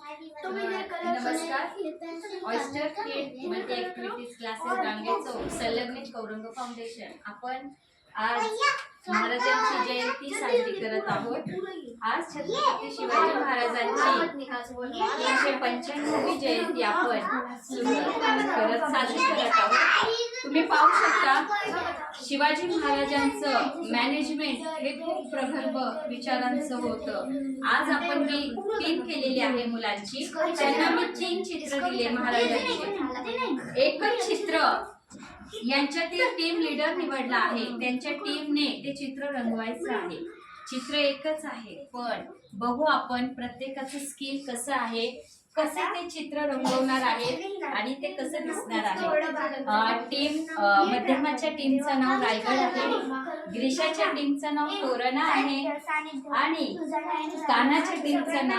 नमस्कार. Oyster create multi activities classes Gange Chowk संलग्नित कौरंग फाउंडेशन आपण आज महाराजांची जयंती साजरी करत आहोत. आज छत्रपती शिवाजी महाराजांची 395वी जयंती आपण साजरी करत आहोत. तुम्ही पाहू शकता शिवाजी महाराजांचं मॅनेजमेंट हे खूप प्रगल्भ विचारांचं होतं. आज आपण मी टीम केलेली आहे मुलांची. त्यांना मी 3 चित्र दिले महाराजांचे. एकच चित्र यांच्यातील टीम लीडर निवडला आहे. त्यांच्या टीमने ते चित्र रंगवायचं आहे. चित्र एकच आहे पण बघू आपण प्रत्येकाचं स्किल कसं आहे, कसे ते चित्र रंगवणार आहे आणि ते कसं दिसणार आहे. टीम मध्यमाच्या टीमचं नाव रायगड आहे, ग्रीशाच्या टीमचं नाव तोरणा आहे आणि कानाच्या टीमचं नाव